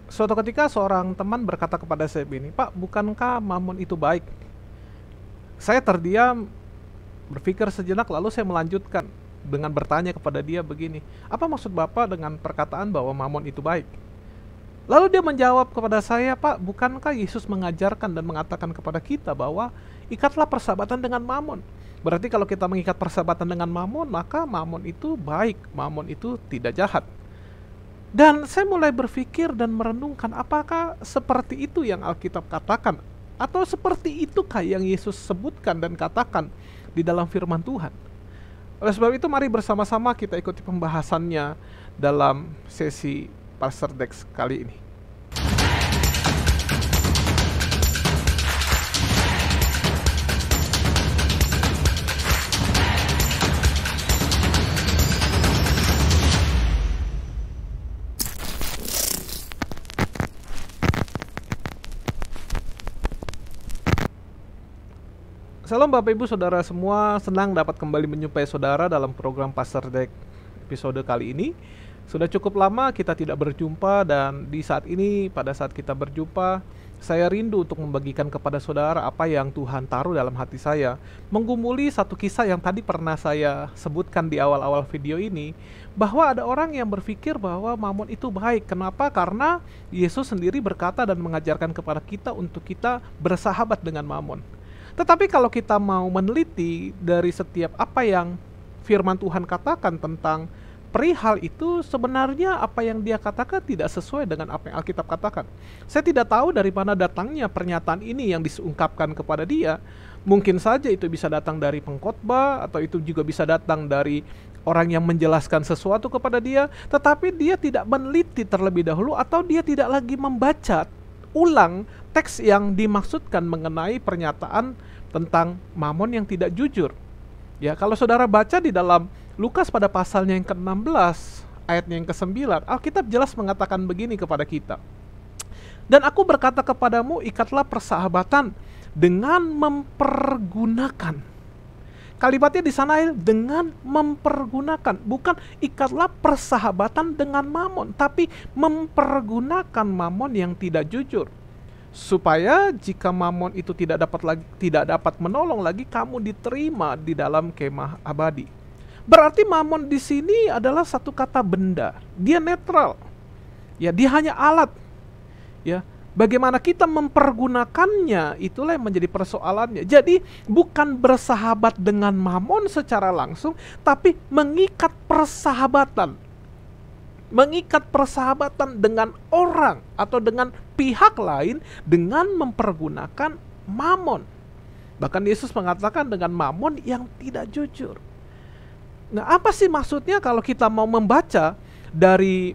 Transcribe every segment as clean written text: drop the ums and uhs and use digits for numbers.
Suatu ketika seorang teman berkata kepada saya begini, "Pak, bukankah Mammon itu baik?" Saya terdiam, berpikir sejenak, lalu saya melanjutkan dengan bertanya kepada dia begini, "Apa maksud Bapak dengan perkataan bahwa Mammon itu baik?" Lalu dia menjawab kepada saya, "Pak, bukankah Yesus mengajarkan dan mengatakan kepada kita bahwa ikatlah persahabatan dengan Mammon? Berarti kalau kita mengikat persahabatan dengan Mammon, maka Mammon itu baik, Mammon itu tidak jahat." Dan saya mulai berpikir dan merenungkan, apakah seperti itu yang Alkitab katakan? Atau seperti itukah yang Yesus sebutkan dan katakan di dalam firman Tuhan? Oleh sebab itu, mari bersama-sama kita ikuti pembahasannya dalam sesi Pastor Dex kali ini. Salam Bapak Ibu Saudara semua, senang dapat kembali menjumpai Saudara dalam program Pastor Deck episode kali ini. Sudah cukup lama kita tidak berjumpa dan di saat ini, pada saat kita berjumpa, saya rindu untuk membagikan kepada Saudara apa yang Tuhan taruh dalam hati saya. Menggumuli satu kisah yang tadi pernah saya sebutkan di awal-awal video ini, bahwa ada orang yang berpikir bahwa Mammon itu baik. Kenapa? Karena Yesus sendiri berkata dan mengajarkan kepada kita untuk kita bersahabat dengan Mammon. Tetapi kalau kita mau meneliti dari setiap apa yang firman Tuhan katakan tentang perihal itu, sebenarnya apa yang dia katakan tidak sesuai dengan apa yang Alkitab katakan. Saya tidak tahu dari mana datangnya pernyataan ini yang diungkapkan kepada dia. Mungkin saja itu bisa datang dari pengkhotbah, atau itu juga bisa datang dari orang yang menjelaskan sesuatu kepada dia, tetapi dia tidak meneliti terlebih dahulu, atau dia tidak lagi membaca ulang teks yang dimaksudkan mengenai pernyataan tentang Mammon yang tidak jujur. Ya, kalau saudara baca di dalam Lukas pada pasalnya yang ke-16, ayatnya yang ke-9, Alkitab jelas mengatakan begini kepada kita. "Dan aku berkata kepadamu, ikatlah persahabatan dengan mempergunakan." Kalimatnya di sana dengan mempergunakan, bukan ikatlah persahabatan dengan Mammon, tapi mempergunakan Mammon yang tidak jujur. Supaya jika Mammon itu tidak dapat menolong lagi, kamu diterima di dalam kemah abadi. Berarti Mammon di sini adalah satu kata benda. Dia netral. Ya, dia hanya alat. Ya, bagaimana kita mempergunakannya, itulah yang menjadi persoalannya. Jadi bukan bersahabat dengan Mammon secara langsung, tapi mengikat persahabatan. Mengikat persahabatan dengan orang atau dengan pihak lain dengan mempergunakan Mammon. Bahkan Yesus mengatakan dengan Mammon yang tidak jujur. Nah, apa sih maksudnya kalau kita mau membaca dari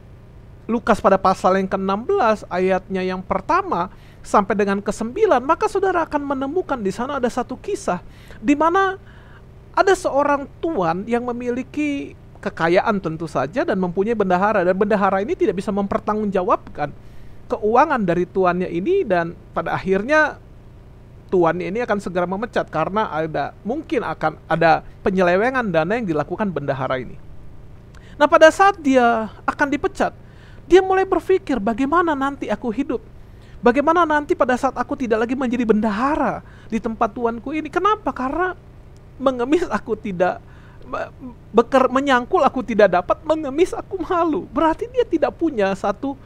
Lukas pada pasal yang ke-16 ayatnya yang pertama sampai dengan ke-9, maka saudara akan menemukan di sana ada satu kisah di mana ada seorang tuan yang memiliki kekayaan tentu saja dan mempunyai bendahara, dan bendahara ini tidak bisa mempertanggungjawabkan keuangan dari tuannya ini, dan pada akhirnya tuannya ini akan segera memecat karena mungkin akan ada penyelewengan dana yang dilakukan bendahara ini. Nah, pada saat dia akan dipecat, dia mulai berpikir, bagaimana nanti aku hidup? Bagaimana nanti pada saat aku tidak lagi menjadi bendahara di tempat tuanku ini? Kenapa? Karena mengemis aku tidak, menyangkul aku tidak dapat, mengemis aku malu. Berarti dia tidak punya satu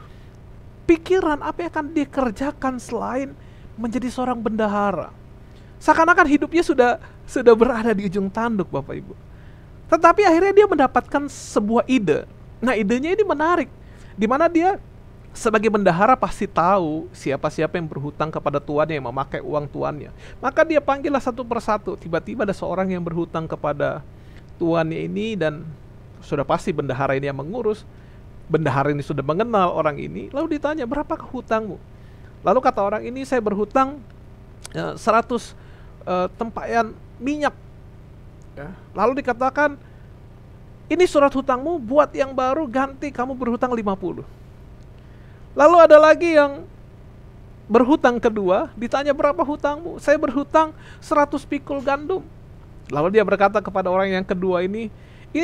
pikiran apa yang akan dia kerjakan selain menjadi seorang bendahara. Seakan-akan hidupnya sudah berada di ujung tanduk, Bapak Ibu. Tetapi akhirnya dia mendapatkan sebuah ide. Nah, idenya ini menarik, di mana dia sebagai bendahara pasti tahu siapa-siapa yang berhutang kepada tuannya, yang memakai uang tuannya. Maka dia panggillah satu persatu. Tiba-tiba ada seorang yang berhutang kepada tuannya ini, dan sudah pasti bendahara ini yang mengurus. Bendahara ini sudah mengenal orang ini, lalu ditanya, "Berapakah hutangmu?" Lalu kata orang ini, "Saya berhutang 100 tempayan minyak." Ya. Lalu dikatakan, "Ini surat hutangmu, buat yang baru ganti, kamu berhutang 50." Lalu ada lagi yang berhutang kedua, ditanya, "Berapa hutangmu?" "Saya berhutang 100 pikul gandum." Lalu dia berkata kepada orang yang kedua ini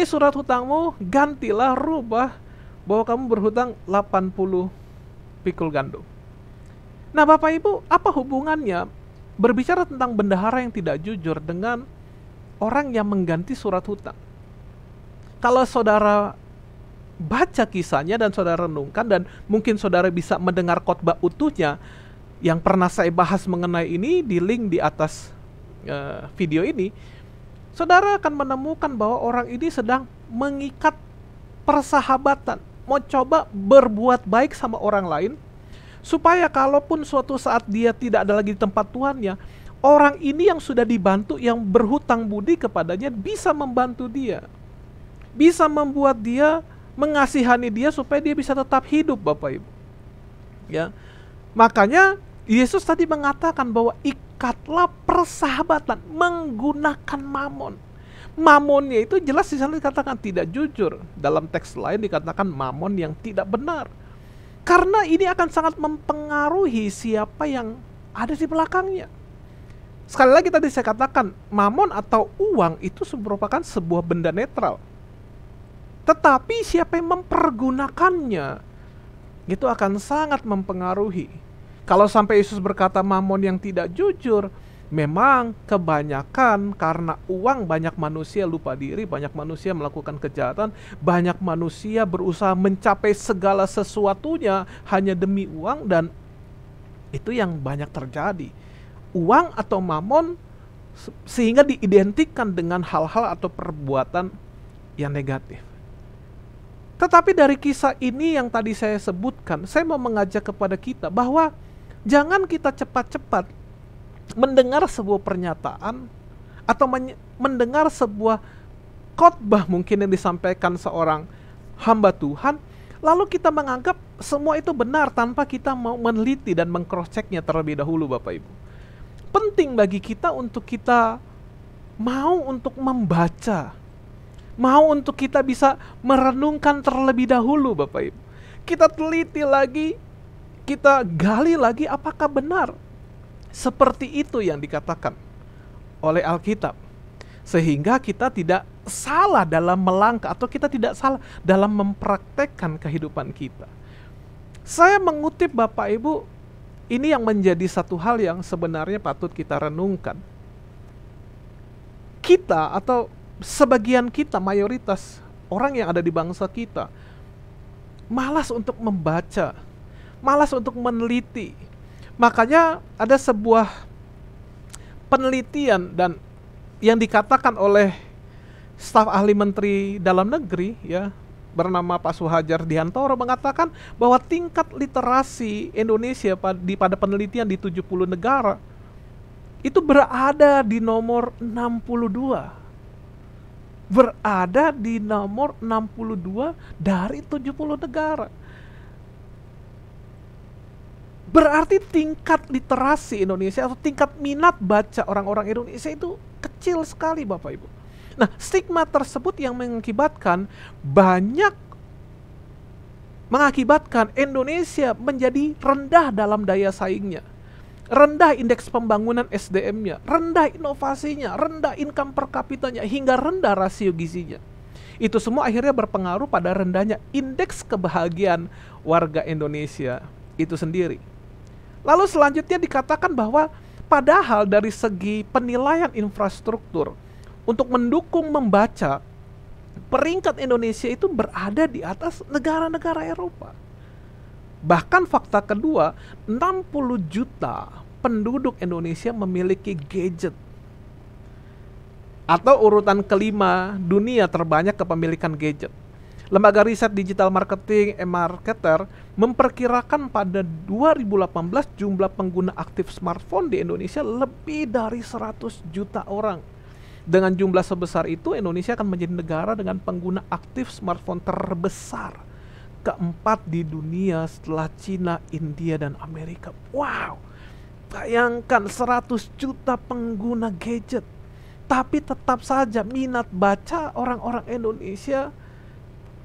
surat hutangmu, gantilah, rubah bahwa kamu berhutang 80 pikul gandum. Nah Bapak Ibu, apa hubungannya berbicara tentang bendahara yang tidak jujur dengan orang yang mengganti surat hutang? Kalau saudara baca kisahnya dan saudara renungkan, dan mungkin saudara bisa mendengar khotbah utuhnya yang pernah saya bahas mengenai ini di link di atas video ini, saudara akan menemukan bahwa orang ini sedang mengikat persahabatan, mau coba berbuat baik sama orang lain, supaya kalaupun suatu saat dia tidak ada lagi di tempat tuannya, orang ini yang sudah dibantu, yang berhutang budi kepadanya, bisa membantu dia, bisa membuat dia, mengasihani dia supaya dia bisa tetap hidup, Bapak Ibu. Ya, makanya Yesus tadi mengatakan bahwa ikatlah persahabatan menggunakan mamon. Mamonnya itu jelas di sana dikatakan tidak jujur. Dalam teks lain dikatakan mamon yang tidak benar. Karena ini akan sangat mempengaruhi siapa yang ada di belakangnya. Sekali lagi tadi saya katakan, mamon atau uang itu merupakan sebuah benda netral. Tetapi siapa yang mempergunakannya, itu akan sangat mempengaruhi. Kalau sampai Yesus berkata mamon yang tidak jujur, memang kebanyakan karena uang, banyak manusia lupa diri, banyak manusia melakukan kejahatan, banyak manusia berusaha mencapai segala sesuatunya hanya demi uang, dan itu yang banyak terjadi. Uang atau mamon sehingga diidentikan dengan hal-hal atau perbuatan yang negatif. Tetapi dari kisah ini yang tadi saya sebutkan, saya mau mengajak kepada kita bahwa jangan kita cepat-cepat mendengar sebuah pernyataan atau mendengar sebuah khotbah mungkin yang disampaikan seorang hamba Tuhan, lalu kita menganggap semua itu benar tanpa kita mau meneliti dan meng-cross-checknya terlebih dahulu, Bapak Ibu. Penting bagi kita untuk kita mau untuk membaca, mau untuk kita bisa merenungkan terlebih dahulu, Bapak Ibu. Kita teliti lagi, kita gali lagi apakah benar seperti itu yang dikatakan oleh Alkitab, sehingga kita tidak salah dalam melangkah atau kita tidak salah dalam mempraktekkan kehidupan kita. Saya mengutip Bapak Ibu, ini yang menjadi satu hal yang sebenarnya patut kita renungkan. Kita atau sebagian kita, mayoritas orang yang ada di bangsa kita, malas untuk membaca, malas untuk meneliti. Makanya ada sebuah penelitian dan yang dikatakan oleh staf ahli Menteri Dalam Negeri, ya, bernama Pak Suhajar Dihantoro, mengatakan bahwa tingkat literasi Indonesia pada penelitian di 70 negara itu berada di nomor 62. Berada di nomor 62 dari 70 negara. Berarti tingkat literasi Indonesia atau tingkat minat baca orang-orang Indonesia itu kecil sekali, Bapak Ibu. Nah, stigma tersebut yang mengakibatkan Indonesia menjadi rendah dalam daya saingnya, rendah indeks pembangunan SDM-nya, rendah inovasinya, rendah income per kapitanya, hingga rendah rasio gizinya. Itu semua akhirnya berpengaruh pada rendahnya indeks kebahagiaan warga Indonesia itu sendiri. Lalu selanjutnya dikatakan bahwa padahal dari segi penilaian infrastruktur untuk mendukung membaca, peringkat Indonesia itu berada di atas negara-negara Eropa. Bahkan fakta kedua, 60 juta penduduk Indonesia memiliki gadget. Atau urutan kelima dunia terbanyak kepemilikan gadget. Lembaga riset digital marketing eMarketer memperkirakan pada 2018 jumlah pengguna aktif smartphone di Indonesia lebih dari 100 juta orang. Dengan jumlah sebesar itu, Indonesia akan menjadi negara dengan pengguna aktif smartphone terbesar keempat di dunia setelah Cina, India, dan Amerika. Wow, bayangkan 100 juta pengguna gadget. Tapi tetap saja minat baca orang-orang Indonesia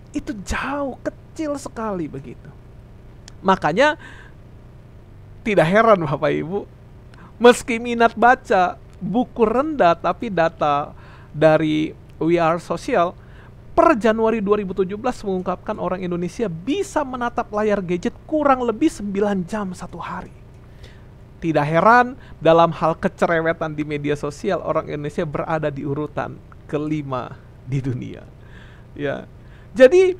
itu jauh kecil sekali begitu. Makanya tidak heran Bapak Ibu, meski minat baca buku rendah, tapi data dari We Are Social, per Januari 2017 mengungkapkan orang Indonesia bisa menatap layar gadget kurang lebih 9 jam satu hari. Tidak heran dalam hal kecerewetan di media sosial, orang Indonesia berada di urutan kelima di dunia. Ya, jadi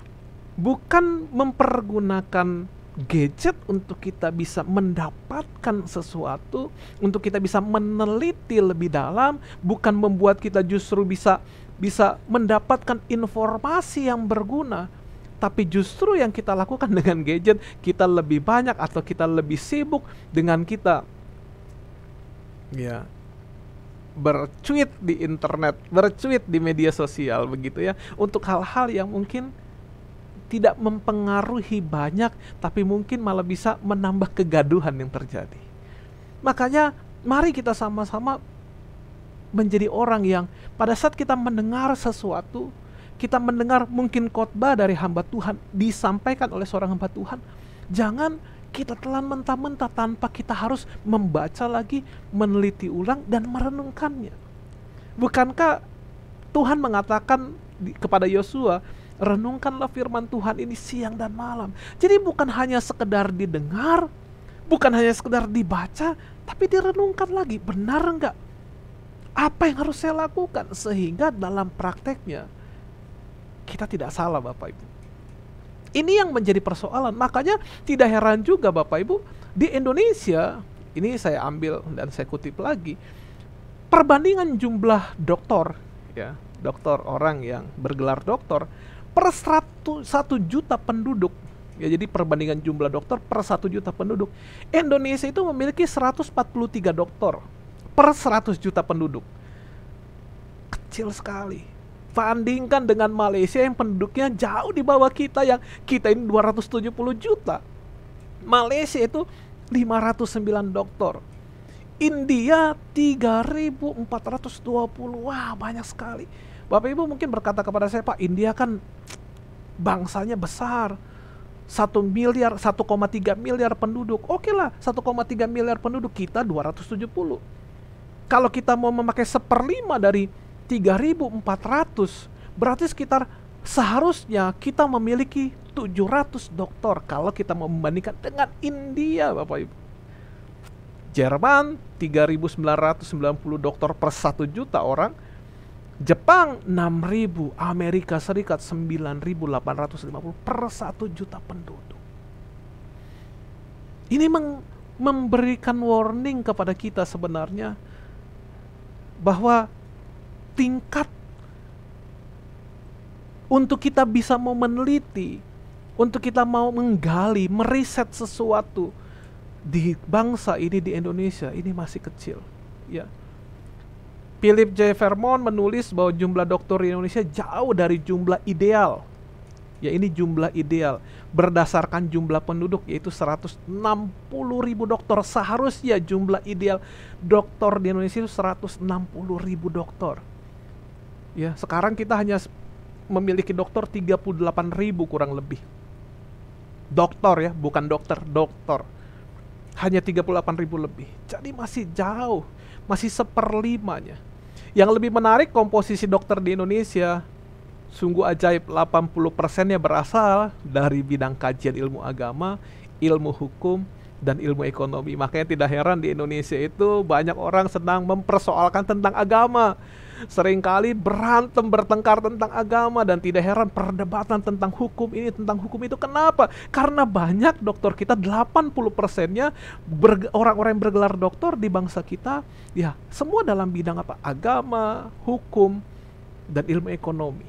bukan mempergunakan gadget untuk kita bisa mendapatkan sesuatu, untuk kita bisa meneliti lebih dalam, bukan membuat kita justru bisa mendapatkan informasi yang berguna, tapi justru yang kita lakukan dengan gadget, kita lebih banyak atau kita lebih sibuk dengan kita bercuit di internet, bercuit di media sosial begitu ya, untuk hal-hal yang mungkin tidak mempengaruhi banyak, tapi mungkin malah bisa menambah kegaduhan yang terjadi. Makanya mari kita sama-sama menjadi orang yang pada saat kita mendengar sesuatu, kita mendengar mungkin khotbah dari hamba Tuhan disampaikan oleh seorang hamba Tuhan, jangan kita telan mentah-mentah tanpa kita harus membaca lagi, meneliti ulang dan merenungkannya. Bukankah Tuhan mengatakan kepada Yosua, renungkanlah firman Tuhan ini siang dan malam. Jadi bukan hanya sekedar didengar, bukan hanya sekedar dibaca, tapi direnungkan lagi. Benar enggak? Apa yang harus saya lakukan? Sehingga dalam prakteknya kita tidak salah, Bapak Ibu. Ini yang menjadi persoalan. Makanya tidak heran juga Bapak Ibu, di Indonesia, ini saya ambil dan saya kutip lagi, perbandingan jumlah dokter, ya, dokter orang yang bergelar dokter per 1 juta penduduk, ya, jadi perbandingan jumlah dokter per 1 juta penduduk, Indonesia itu memiliki 143 dokter per 100 juta penduduk. Kecil sekali. Bandingkan dengan Malaysia yang penduduknya jauh di bawah kita, yang kita ini 270 juta. Malaysia itu 509 dokter. India 3.420. Wah, banyak sekali. Bapak Ibu mungkin berkata kepada saya, Pak, India kan bangsanya besar, 1 miliar, 1,3 miliar penduduk. Oke lah, 1,3 miliar penduduk, kita 270. Kalau kita mau memakai 1/5 dari 3.400, berarti sekitar seharusnya kita memiliki 700 dokter kalau kita mau membandingkan dengan India, Bapak Ibu. Jerman 3.990 dokter per 1 juta orang, Jepang 6.000, Amerika Serikat 9.850 per 1 juta penduduk. Ini memberikan warning kepada kita sebenarnya bahwa tingkat untuk kita bisa mau meneliti, untuk kita mau menggali, meriset sesuatu di bangsa ini, di Indonesia ini masih kecil, ya. Philip J. Vermont menulis bahwa jumlah dokter di Indonesia jauh dari jumlah ideal. Ya, ini jumlah ideal berdasarkan jumlah penduduk, yaitu 160.000 dokter. Seharusnya jumlah ideal dokter di Indonesia itu 160.000 dokter. Ya, sekarang kita hanya memiliki dokter 38.000 kurang lebih. Dokter ya, bukan dokter, dokter. Hanya 38.000 lebih. Jadi masih jauh, masih 1/5-nya. Yang lebih menarik, komposisi dokter di Indonesia sungguh ajaib. 80%-nya berasal dari bidang kajian ilmu agama, ilmu hukum, dan ilmu ekonomi. Makanya tidak heran di Indonesia itu banyak orang sedang mempersoalkan tentang agama. Seringkali berantem, bertengkar tentang agama, dan tidak heran perdebatan tentang hukum ini, tentang hukum itu. Kenapa? Karena banyak dokter kita, 80%-nya orang-orang yang bergelar dokter di bangsa kita, ya semua dalam bidang apa? Agama, hukum, dan ilmu ekonomi.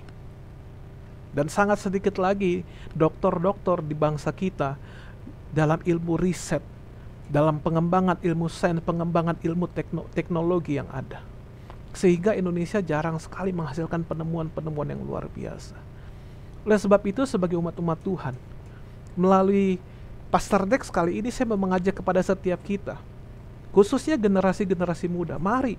Dan sangat sedikit lagi dokter-dokter di bangsa kita dalam ilmu riset, dalam pengembangan ilmu sains, pengembangan ilmu teknologi yang ada. Sehingga Indonesia jarang sekali menghasilkan penemuan-penemuan yang luar biasa. Oleh sebab itu, sebagai umat-umat Tuhan, melalui Pastor Dex kali ini saya mau mengajak kepada setiap kita, khususnya generasi-generasi muda, mari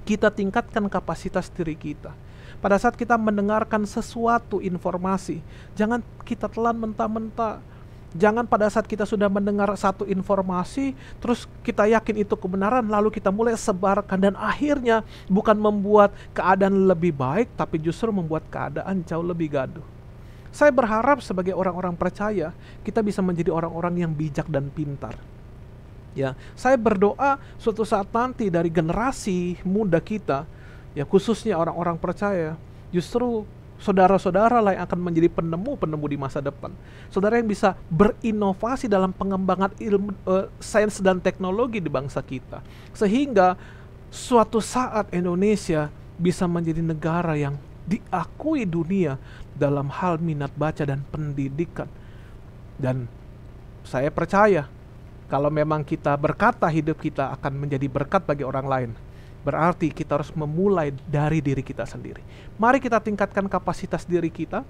kita tingkatkan kapasitas diri kita. Pada saat kita mendengarkan sesuatu informasi, jangan kita telan mentah-mentah. Jangan pada saat kita sudah mendengar satu informasi, terus kita yakin itu kebenaran, lalu kita mulai sebarkan, dan akhirnya bukan membuat keadaan lebih baik, tapi justru membuat keadaan jauh lebih gaduh. Saya berharap sebagai orang-orang percaya, kita bisa menjadi orang-orang yang bijak dan pintar. Ya, saya berdoa suatu saat nanti dari generasi muda kita, ya khususnya orang-orang percaya, justru saudara-saudara lah yang akan menjadi penemu-penemu di masa depan. Saudara yang bisa berinovasi dalam pengembangan ilmu, sains dan teknologi di bangsa kita. Sehingga suatu saat Indonesia bisa menjadi negara yang diakui dunia dalam hal minat baca dan pendidikan. Dan saya percaya kalau memang kita berkata hidup kita akan menjadi berkat bagi orang lain, berarti kita harus memulai dari diri kita sendiri. Mari kita tingkatkan kapasitas diri kita.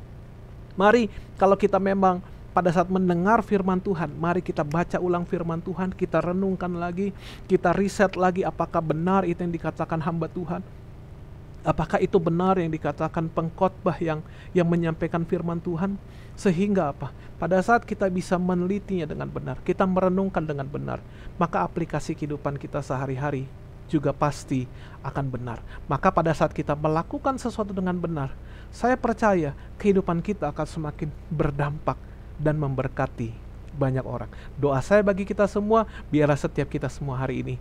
Mari kalau kita memang pada saat mendengar firman Tuhan, mari kita baca ulang firman Tuhan, kita renungkan lagi, kita riset lagi apakah benar itu yang dikatakan hamba Tuhan. Apakah itu benar yang dikatakan pengkhotbah yang menyampaikan firman Tuhan? Sehingga apa? Pada saat kita bisa menelitinya dengan benar, kita merenungkan dengan benar, maka aplikasi kehidupan kita sehari-hari juga pasti akan benar. Maka pada saat kita melakukan sesuatu dengan benar, saya percaya kehidupan kita akan semakin berdampak dan memberkati banyak orang. Doa saya bagi kita semua, biarlah setiap kita semua hari ini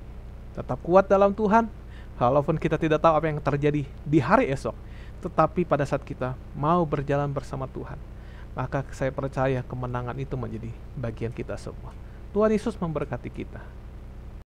tetap kuat dalam Tuhan, walaupun kita tidak tahu apa yang terjadi di hari esok, tetapi pada saat kita mau berjalan bersama Tuhan, maka saya percaya kemenangan itu menjadi bagian kita semua. Tuhan Yesus memberkati kita.